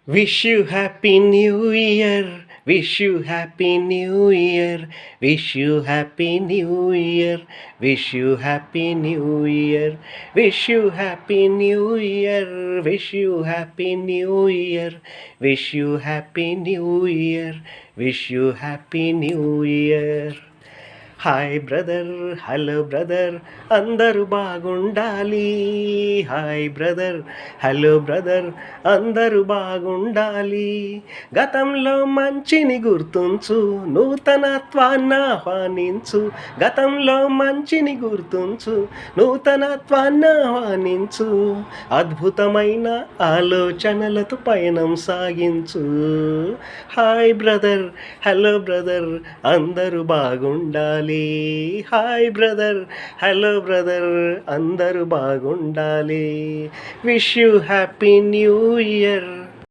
Wish you happy new year. Wish you happy new year. Wish you happy new year. Wish you happy new year. Wish you happy new year. Wish you happy new year. Wish you happy new year. Wish you happy new year. Hi brother, hello brother, అందరూ బాగుండాలి. Hi brother, hello brother, అందరూ బాగుండాలి. గతంలో మంచిని గుర్తుంచు, నూతనత్వాన్ని ఆహ్వానించు. గతంలో మంచిని గుర్తుంచు, నూతనత్వాన్ని ఆహ్వానించు. అద్భుతమైన ఆలోచనలతో పయనం సాగించు. హాయ్ బ్రదర్, హలో బ్రదర్, అందరూ బాగుండాలి. హాయ్ బ్రదర్, హలో బ్రదర్, అందరూ బాగుండాలి. Wish you happy new year.